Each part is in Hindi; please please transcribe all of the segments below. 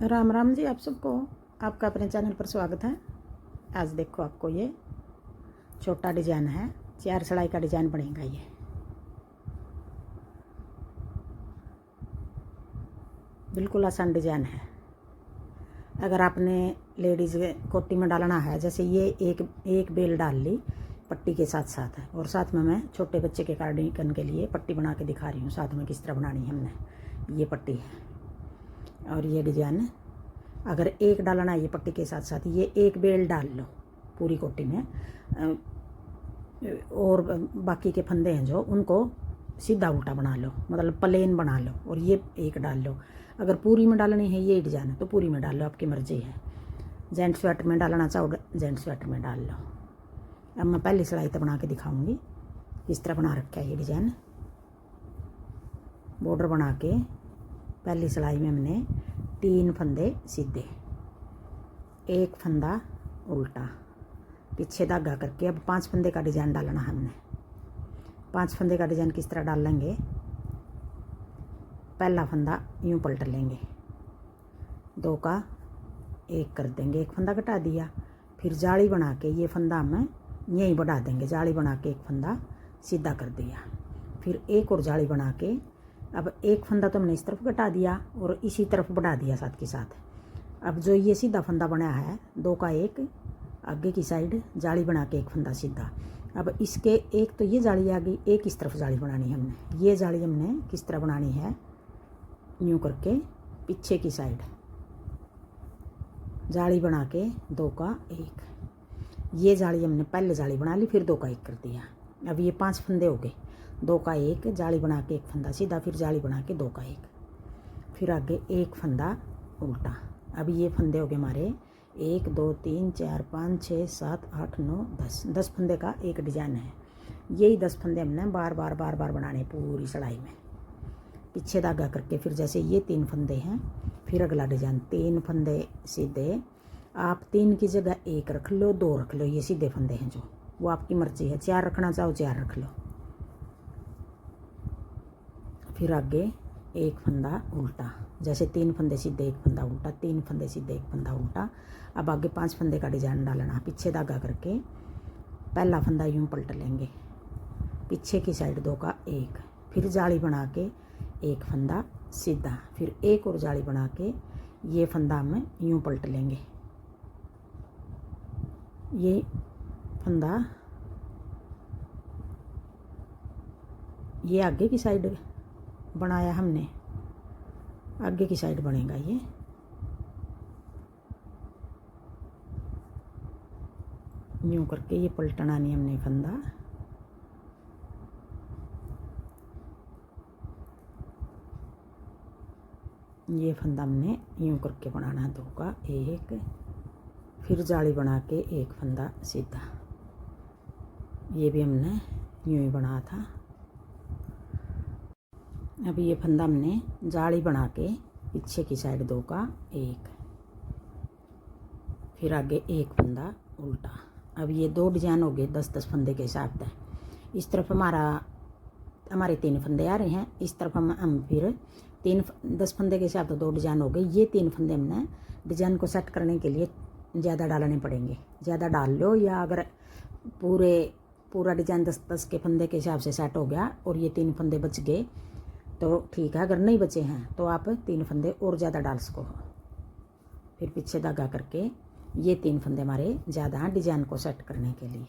राम राम जी आप सबको। आपका अपने चैनल पर स्वागत है। आज देखो आपको ये छोटा डिजाइन है, 4 सिलाई का डिजाइन बनेगा। ये बिल्कुल आसान डिजाइन है। अगर आपने लेडीज़ कोटी में डालना है, जैसे ये एक बेल डाल ली पट्टी के साथ साथ है, और साथ में मैं छोटे बच्चे के कार्डिगन के लिए पट्टी बना के दिखा रही हूँ साथ में किस तरह बनानी है हमने। ये पट्टी है और ये डिजाइन अगर एक डालना है ये पट्टी के साथ साथ, ये एक बेल डाल लो पूरी कोटी में, और बाकी के फंदे हैं जो उनको सीधा उल्टा बना लो, मतलब प्लेन बना लो, और ये एक डाल लो। अगर पूरी में डालनी है ये डिजाइन तो पूरी में डाल लो, आपकी मर्जी है। जेंट्स स्वेटर में डालना चाहो जेंट्स स्वेटर में डाल लो। अब मैं पहली सिलाई तो बना के दिखाऊंगी किस तरह बना रखा है ये डिजाइन। बॉर्डर बना के पहली सिलाई में हमने 3 फंदे सीधे, एक फंदा उल्टा, पीछे धागा करके अब 5 फंदे का डिजाइन डालना है हमने। 5 फंदे का डिजाइन किस तरह डाल लेंगे, पहला फंदा यूं पलट लेंगे, 2 का 1 कर देंगे, एक फंदा घटा दिया, फिर जाली बना के ये फंदा हम यहीं बढ़ा देंगे, जाली बना के एक फंदा सीधा कर दिया, फिर एक और जाली बना के अब एक फंदा तो हमने इस तरफ घटा दिया और इसी तरफ बढ़ा दिया साथ के साथ। अब जो ये सीधा फंदा बना है 2 का 1 आगे की साइड जाली बना के एक फंदा सीधा। अब इसके एक तो ये जाली आ गई, एक इस तरफ जाली बनानी है हमने। ये जाली हमने किस तरह बनानी है, यूँ करके पीछे की साइड जाली बना के 2 का 1, ये जाली हमने पहले जाली बना ली, फिर 2 का 1 कर दिया। अब ये 5 फंदे हो गए, 2 का 1 जाली बना के एक फंदा सीधा, फिर जाली बना के 2 का 1, फिर आगे एक फंदा उल्टा। अब ये फंदे हो गए हमारे 1 2 3 4 5 6 7 8 9 10 फंदे का एक डिजाइन है। यही 10 फंदे हमने बार बार बनाने पूरी सिलाई में, पीछे धागा करके। फिर जैसे ये 3 फंदे हैं, फिर अगला डिजाइन 3 फंदे सीधे, आप 3 की जगह 1 रख लो, 2 रख लो, ये सीधे फंदे हैं जो, वो आपकी मर्जी है। 4 रखना चाहो 4 रख लो। फिर आगे एक फंदा उल्टा, जैसे 3 फंदे सीधे एक फंदा उल्टा, 3 फंदे सीधे एक फंदा उल्टा। अब आगे 5 फंदे का डिजाइन डालना, पीछे धागा करके पहला फंदा यूं पलट लेंगे, पीछे की साइड 2 का 1, फिर जाली बना के एक फंदा सीधा, फिर एक और जाली बना के ये फंदा हम यूं पलट लेंगे, ये फंदा ये आगे की साइड बनाया हमने, आगे की साइड बनेगा ये। यूँ करके ये पलटना नहीं हमने फंदा, ये फंदा हमने यूँ करके बनाना 2 का 1, फिर जाली बना के एक फंदा सीधा, ये भी हमने यूँ ही बना था। अब ये फंदा हमने जाली बना के पीछे की साइड 2 का 1, फिर आगे एक फंदा उल्टा। अब ये 2 डिजाइन हो गए 10 फंदे के हिसाब से। इस तरफ हमारे 3 फंदे आ रहे हैं, इस तरफ हम फिर 10 फंदे के हिसाब से 2 डिजाइन हो गए। ये 3 फंदे हमने डिजाइन को सेट करने के लिए ज़्यादा डालने पड़ेंगे, ज़्यादा डाल लो, या अगर पूरा डिजाइन 10 के फंदे के हिसाब से सेट हो गया और ये 3 फंदे बच गए तो ठीक है, अगर नहीं बचे हैं तो आप 3 फंदे और ज़्यादा डाल सको। फिर पीछे धागा करके ये 3 फंदे हमारे ज़्यादा हैं डिजाइन को सेट करने के लिए।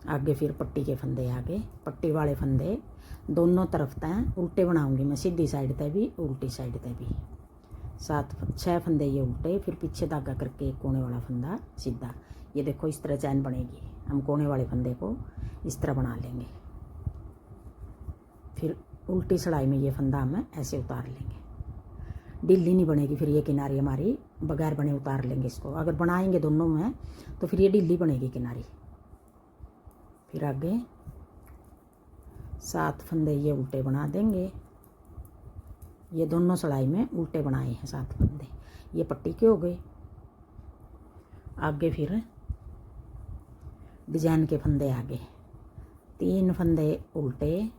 आगे फिर पट्टी के फंदे, आगे पट्टी वाले फंदे दोनों तरफ तय उल्टे बनाऊंगी मैं, सीधी साइड तय भी उल्टी साइड तय भी। 6 फंदे ये उल्टे, फिर पीछे धागा करके एक कोने वाला फंदा सीधा। ये देखो इस तरह चैन बनेगी, हम कोने वाले फंदे को इस तरह बना लेंगे, फिर उल्टी सिलाई में ये फंदा हम ऐसे उतार लेंगे, ढीली नहीं बनेगी। फिर ये किनारी हमारी बगैर बने उतार लेंगे इसको, अगर बनाएंगे दोनों में तो फिर ये ढीली बनेगी किनारी। फिर आगे 7 फंदे ये उल्टे बना देंगे, ये दोनों सिलाई में उल्टे बनाए हैं 7 फंदे, ये पट्टी के हो गए। आगे फिर डिजाइन के फंदे, आगे 3 फंदे उल्टे,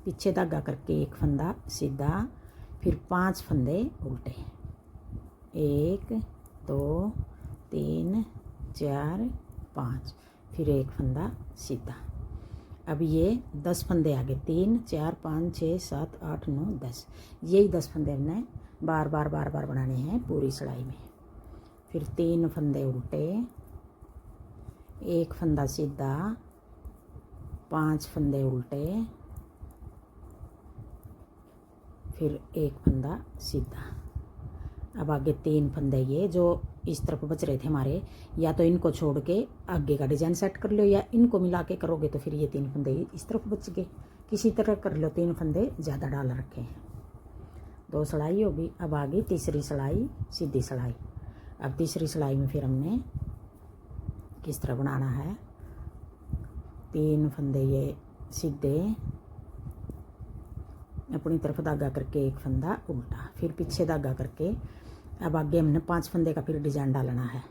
पीछे धागा करके एक फंदा सीधा, फिर 5 फंदे उल्टे, 1 2 3 4 5, फिर एक फंदा सीधा। अब ये 10 फंदे आगे, 3 4 5 6 7 8 9 10, यही 10 फंदे हमने बार बार बनाने हैं पूरी सिलाई में। फिर 3 फंदे उल्टे, एक फंदा सीधा, 5 फंदे उल्टे, फिर एक फंदा सीधा। अब आगे 3 फंदे ये जो इस तरफ बच रहे थे हमारे, या तो इनको छोड़ के आगे का डिजाइन सेट कर लो, या इनको मिला के करोगे तो फिर ये 3 फंदे इस तरफ बच गए। किसी तरह कर लो, 3 फंदे ज़्यादा डाल रखे हैं। 2 सिलाई होगी। अब आगे तीसरी सिलाई, सीधी सिलाई। अब तीसरी सिलाई में फिर हमने किस तरह बनाना है, 3 फंदे ये सीधे, अपनी तरफ धागा करके एक फंदा उल्टा, फिर पीछे धागा करके। अब आगे हमने 5 फंदे का फिर डिजाइन डालना है।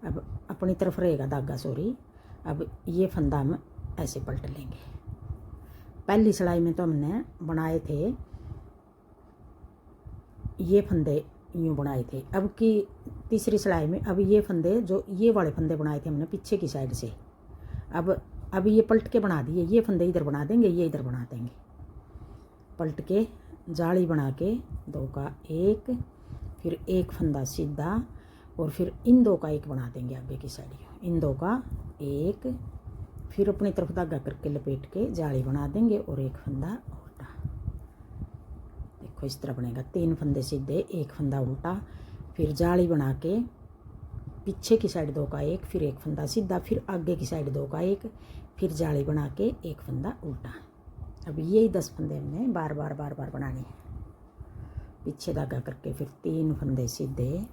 अब अपनी तरफ रहेगा धागा, सॉरी। अब ये फंदा हम ऐसे पलट लेंगे। पहली सिलाई में तो हमने बनाए थे ये फंदे, यूँ बनाए थे। अब की तीसरी सिलाई में अब ये फंदे, जो ये वाले फंदे बनाए थे हमने पीछे की साइड से, अब ये पलट के बना दिए। ये फंदे इधर बना देंगे, ये इधर बना देंगे। पलट के जाली बना के 2 का 1, फिर एक फंदा सीधा, और फिर इन 2 का 1 बना देंगे आगे की साइड। इन 2 का 1, फिर अपनी तरफ धागा करके लपेट के जाली बना देंगे और एक फंदा उल्टा। देखो इस तरह बनेगा। 3 फंदे सीधे, एक फंदा उल्टा, फिर जाली बना के पीछे की साइड 2 का 1, फिर एक फंदा सीधा, फिर आगे की साइड 2 का 1, फिर जाली बना के एक फंदा उल्टा। अब यही 10 फंदे हमने बार बार बनाने हैं। पीछे धागा करके फिर 3 फंदे सीधे,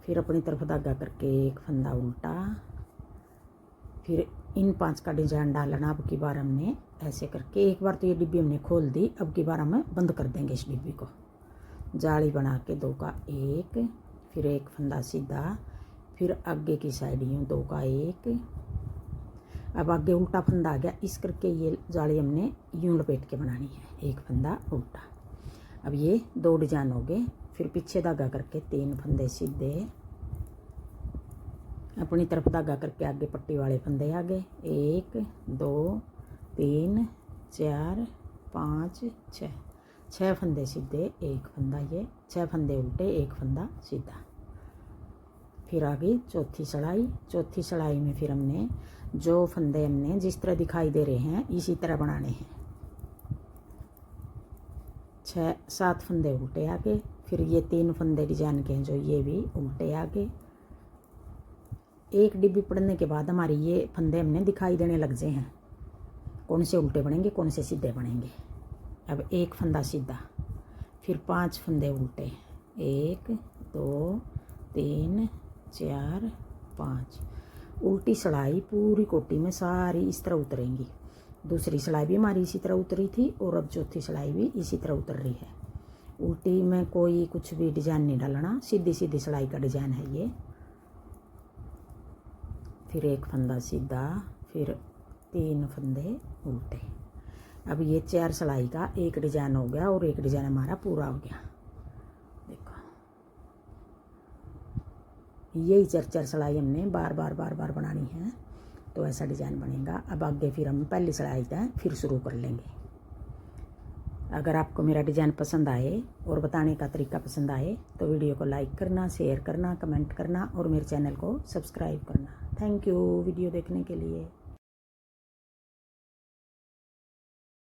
फिर अपनी तरफ धागा करके एक फंदा उल्टा, फिर इन 5 का डिजाइन डालना। अब की बार हमने ऐसे करके, एक बार तो ये डिब्बी हमने खोल दी, अब की बार हम बंद कर देंगे इस डिब्बी को। जाली बना के 2 का 1, फिर एक फंदा सीधा, फिर आगे की साइड यूँ 2 का 1। अब आगे उल्टा फंदा आ गया, इस करके ये जाली हमने यूँ लपेट के बनानी है, एक फंदा उल्टा। अब ये 2 डिजाइन हो गए। फिर पीछे धागा करके 3 फंदे सीधे, अपनी तरफ धागा करके आगे पट्टी वाले फंदे आ गए, 1 2 3 4 5 6, 6 फंदे सीधे, एक फंदा ये, 6 फंदे उल्टे, एक फंदा सीधा। फिर आगे चौथी सिलाई। चौथी सिलाई में फिर हमने जो फंदे हमने जिस तरह दिखाई दे रहे हैं इसी तरह बनाने हैं। 6-7 फंदे उल्टे आगे, फिर ये 3 फंदे डिजाइन के हैं जो ये भी उल्टे आगे। एक डिब्बी पड़ने के बाद हमारी ये फंदे हमने दिखाई देने लग जाए हैं, कौन से उल्टे बनेंगे कौन से सीधे बनेंगे। अब एक फंदा सीधा, फिर 5 फंदे उल्टे, 1 2 3 4 5। उल्टी सिलाई पूरी कोटी में सारी इस तरह उतरेंगी। दूसरी सिलाई भी हमारी इसी तरह उतरी थी, और अब चौथी सिलाई भी इसी तरह उतर रही है। उल्टी में कोई कुछ भी डिजाइन नहीं डालना, सीधी सीधी सिलाई का डिजाइन है ये। फिर एक फंदा सीधा, फिर 3 फंदे उल्टे। अब ये 4 सिलाई का एक डिजाइन हो गया, और एक डिजाइन हमारा पूरा हो गया। देखो यही 4 सिलाई हमने बार बार बनानी है, तो ऐसा डिजाइन बनेगा। अब आगे फिर हम पहली सिलाई का फिर शुरू कर लेंगे। अगर आपको मेरा डिज़ाइन पसंद आए और बताने का तरीका पसंद आए तो वीडियो को लाइक करना, शेयर करना, कमेंट करना और मेरे चैनल को सब्सक्राइब करना। थैंक यू वीडियो देखने के लिए।